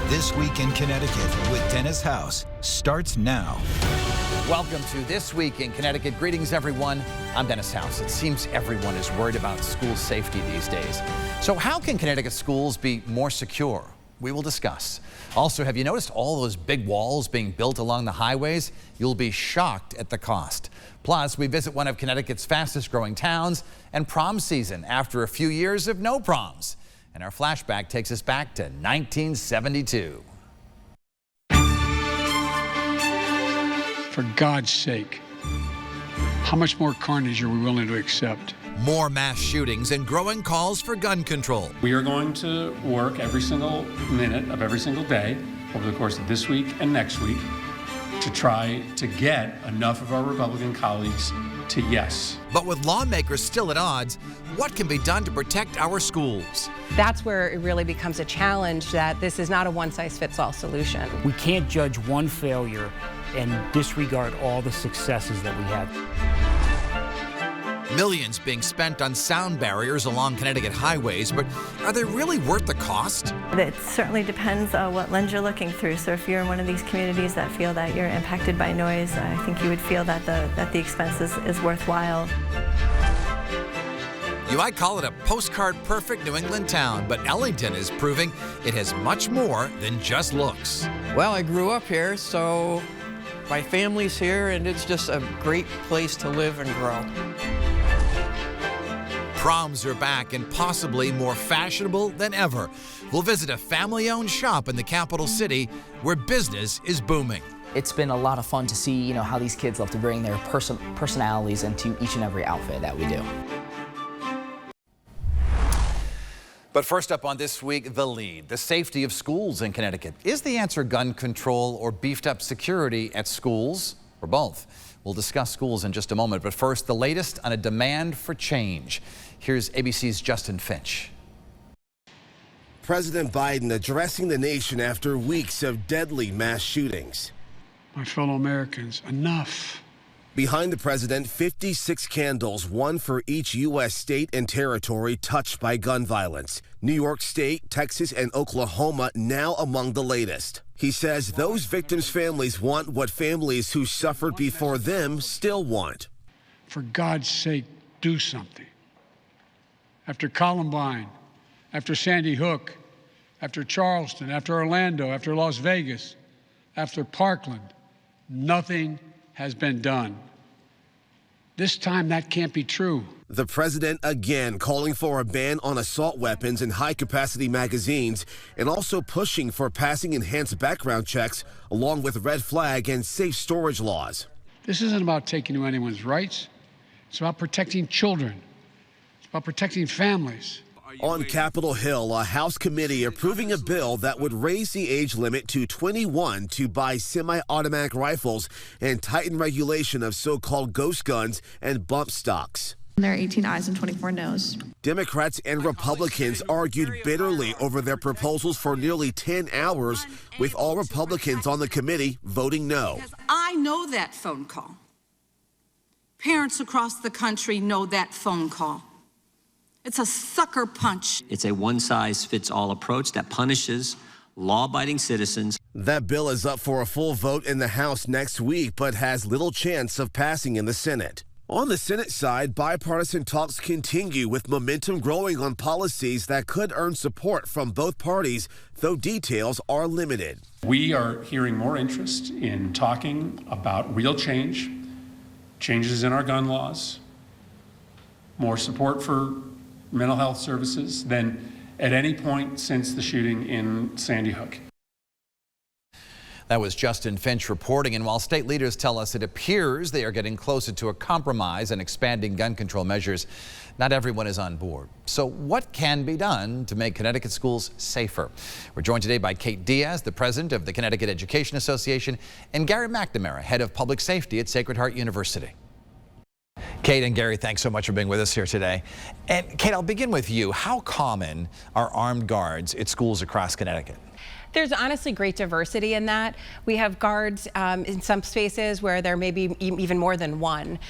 This Week in Connecticut with Dennis House starts now. Welcome to This Week in Connecticut. Greetings, everyone. I'm Dennis House. It seems everyone is worried about school safety these days. So how can Connecticut schools be more secure? We will discuss. Also, have you noticed all those big walls being built along the highways? You'll be shocked at the cost. Plus, we visit one of Connecticut's fastest growing towns and prom season after a few years of no proms. And our flashback takes us back to 1972. For God's sake, how much more carnage are we willing to accept? More mass shootings and growing calls for gun control. We are going to work every single minute of every single day over the course of this week and next week to try to get enough of our Republican colleagues to yes. But with lawmakers still at odds, what can be done to protect our schools? That's where it really becomes a challenge that this is not a one-size-fits-all solution. We can't judge one failure and disregard all the successes that we have. Millions being spent on sound barriers along Connecticut highways, but are they really worth the cost? It certainly depends on what lens you're looking through. So if you're in one of these communities that feel that you're impacted by noise, I think you would feel that the expense is worthwhile. You might call it a postcard-perfect New England town, but Ellington is proving it has much more than just looks. Well, I grew up here, so my family's here, and it's just a great place to live and grow. Proms are back and possibly more fashionable than ever. We'll visit a family-owned shop in the capital city where business is booming. It's been a lot of fun to see, how these kids love to bring their personalities into each and every outfit that we do. But first up on This Week, the lead. The safety of schools in Connecticut. Is the answer gun control or beefed up security at schools, or both? We'll discuss schools in just a moment, but first, the latest on a demand for change. Here's ABC's Justin Finch. President Biden addressing the nation after weeks of deadly mass shootings. My fellow Americans, enough. Behind the president, 56 candles, one for each U.S. state and territory touched by gun violence. New York State, Texas, and Oklahoma now among the latest. He says those victims' families want what families who suffered before them still want. For God's sake, do something. After Columbine, after Sandy Hook, after Charleston, after Orlando, after Las Vegas, after Parkland, nothing has been done. This time that can't be true. The president again calling for a ban on assault weapons and high-capacity magazines, and also pushing for passing enhanced background checks along with red flag and safe storage laws. This isn't about taking away anyone's rights. It's about protecting children. It's about protecting families. On Capitol Hill, a House committee approving a bill that would raise the age limit to 21 to buy semi-automatic rifles and tighten regulation of so-called ghost guns and bump stocks. There are 18 ayes and 24 noes. Democrats and Republicans argued bitterly over their proposals for nearly 10 hours, with all Republicans on the committee voting no. I know that phone call. Parents across the country know that phone call. It's a sucker punch. It's a one-size-fits-all approach that punishes law-abiding citizens. That bill is up for a full vote in the House next week, but has little chance of passing in the Senate. On the Senate side, bipartisan talks continue with momentum growing on policies that could earn support from both parties, though details are limited. We are hearing more interest in talking about real change, changes in our gun laws, more support for mental health services than at any point since the shooting in Sandy Hook. That was Justin Finch reporting, and while state leaders tell us it appears they are getting closer to a compromise and expanding gun control measures, not everyone is on board. So what can be done to make Connecticut schools safer? We're joined today by Kate Diaz, the president of the Connecticut Education Association, and Gary McNamara, head of public safety at Sacred Heart University. Kate and Gary, thanks so much for being with us here today. And Kate, I'll begin with you. How common are armed guards at schools across Connecticut? There's honestly great diversity in that. We have guards in some spaces where there may be even more than one.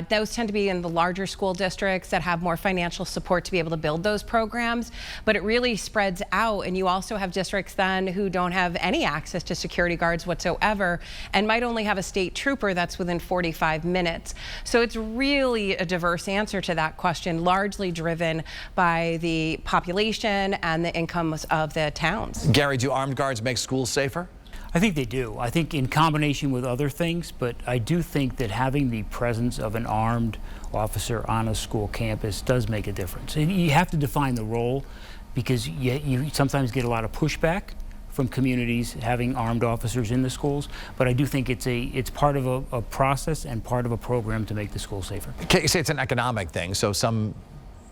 Those tend to be in the larger school districts that have more financial support to be able to build those programs, but it really spreads out, and you also have districts then who don't have any access to security guards whatsoever and might only have a state trooper that's within 45 minutes. So it's really a diverse answer to that question, largely driven by the population and the incomes of the towns. Gary, do armed guards make schools safer? I think they do. I think in combination with other things, but I do think that having the presence of an armed officer on a school campus does make a difference. And you have to define the role, because you sometimes get a lot of pushback from communities having armed officers in the schools, but I do think it's part of a process and part of a program to make the school safer. Can't you say it's an economic thing, so some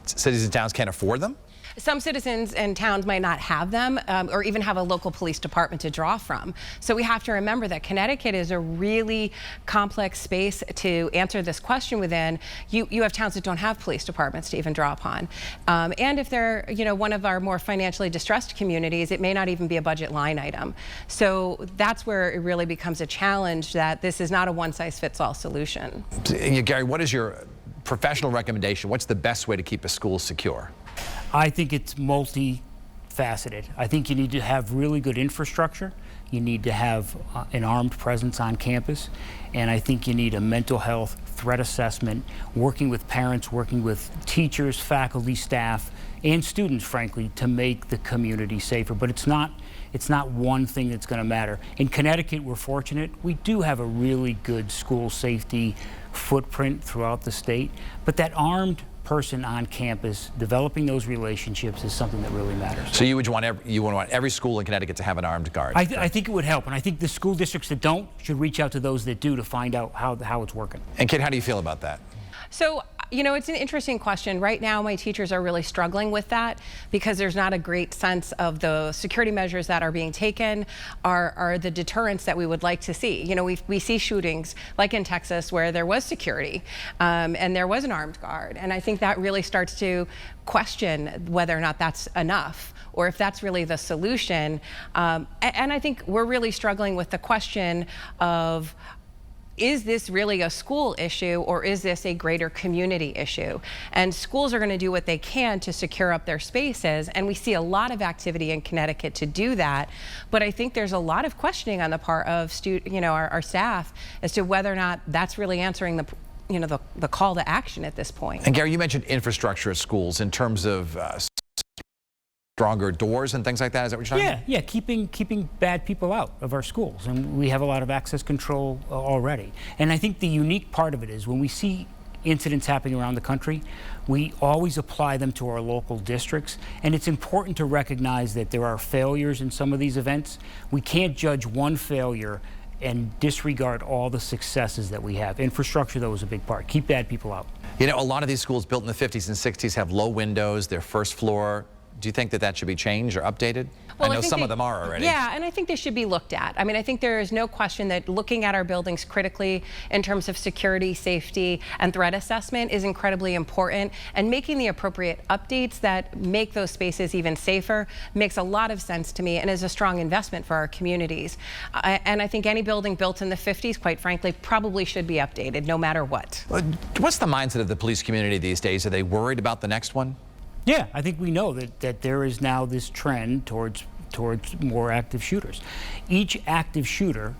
cities and towns can't afford them? Some citizens and towns might not have them or even have a local police department to draw from. So we have to remember that Connecticut is a really complex space to answer this question within. You have towns that don't have police departments to even draw upon. And if they're one of our more financially distressed communities, it may not even be a budget line item. So that's where it really becomes a challenge, that this is not a one-size-fits-all solution. Gary, what is your professional recommendation? What's the best way to keep a school secure? I think it's multifaceted. I think you need to have really good infrastructure. You need to have an armed presence on campus. And I think you need a mental health threat assessment, working with parents, working with teachers, faculty, staff, and students, frankly, to make the community safer. But it's not one thing that's going to matter. In Connecticut, we're fortunate. We do have a really good school safety footprint throughout the state. But that armed person on campus, developing those relationships, is something that really matters. So you would want every school in Connecticut to have an armed guard? I think it would help, and I think the school districts that don't should reach out to those that do to find out how it's working. And Kate, how do you feel about that? So, it's an interesting question. Right now, my teachers are really struggling with that because there's not a great sense of the security measures that are being taken, are the deterrents that we would like to see. We see shootings like in Texas where there was security and there was an armed guard. And I think that really starts to question whether or not that's enough, or if that's really the solution. And I think we're really struggling with the question of, is this really a school issue, or is this a greater community issue? And schools are going to do what they can to secure up their spaces, and we see a lot of activity in Connecticut to do that. But I think there's a lot of questioning on the part of our staff as to whether or not that's really answering the call to action at this point. And Gary, you mentioned infrastructure at schools in terms of stronger doors and things like that. Is that what you're talking about? Yeah, keeping bad people out of our schools, and we have a lot of access control already. And I think the unique part of it is when we see incidents happening around the country, we always apply them to our local districts, and it's important to recognize that there are failures in some of these events. We can't judge one failure and disregard all the successes that we have. Infrastructure, though, is a big part. Keep bad people out. A lot of these schools built in the 50s and 60s have low windows, their first floor. Do you think that should be changed or updated? Well, I know some of them are already. Yeah, and I think they should be looked at. I mean, I think there is no question that looking at our buildings critically in terms of security, safety, and threat assessment is incredibly important. And making the appropriate updates that make those spaces even safer makes a lot of sense to me and is a strong investment for our communities. And I think any building built in the 50s, quite frankly, probably should be updated no matter what. What's the mindset of the police community these days? Are they worried about the next one? Yeah, I think we know that there is now this trend towards more active shooters. Each active shooter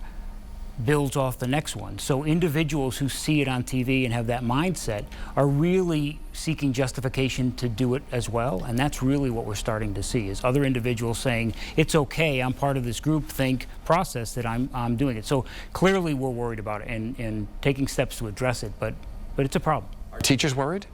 builds off the next one. So individuals who see it on TV and have that mindset are really seeking justification to do it as well. And that's really what we're starting to see, is other individuals saying, it's okay, I'm part of this groupthink process that I'm doing it. So clearly we're worried about it and taking steps to address it, but it's a problem. Are teachers worried?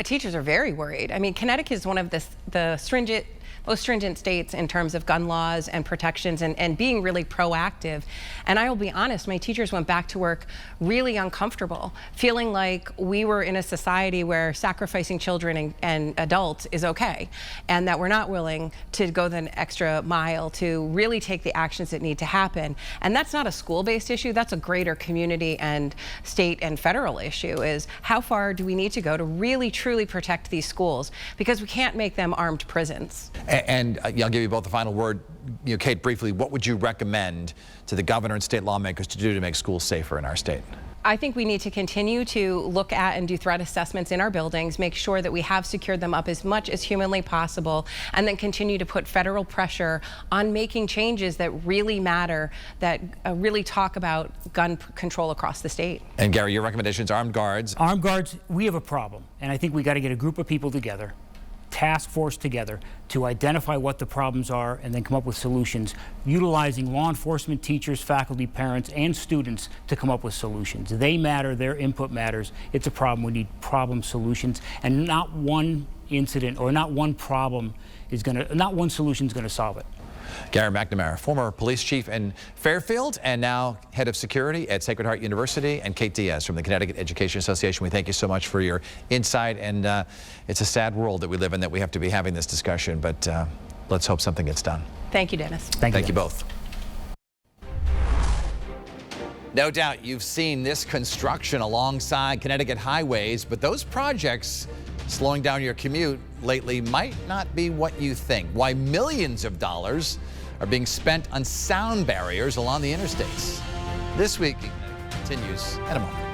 Teachers are very worried. I mean, Connecticut is one of the most stringent states in terms of gun laws and protections and being really proactive. And I will be honest, my teachers went back to work really uncomfortable, feeling like we were in a society where sacrificing children and adults is okay, and that we're not willing to go the extra mile to really take the actions that need to happen. And that's not a school-based issue, that's a greater community and state and federal issue, is how far do we need to go to really truly protect these schools, because we can't make them armed prisons. And I'll give you both the final word. Kate, briefly, what would you recommend to the governor and state lawmakers to do to make schools safer in our state? I think we need to continue to look at and do threat assessments in our buildings, make sure that we have secured them up as much as humanly possible, and then continue to put federal pressure on making changes that really matter, that really talk about gun control across the state. And Gary, your recommendations, armed guards. Armed guards, we have a problem, and I think we got to get a group of people together, task force together, to identify what the problems are and then come up with solutions, utilizing law enforcement, teachers, faculty, parents, and students to come up with solutions. They matter, their input matters. It's a problem. We need problem solutions, and not one incident or not one problem is not one solution is going to solve it. Gary McNamara, former police chief in Fairfield and now head of security at Sacred Heart University, and Kate Diaz from the Connecticut Education Association. We thank you so much for your insight, and it's a sad world that we live in that we have to be having this discussion, but let's hope something gets done. Thank you, Dennis. Thank you both. No doubt you've seen this construction alongside Connecticut highways, but those projects slowing down your commute lately might not be what you think. Why millions of dollars are being spent on sound barriers along the interstates. This week continues in a moment.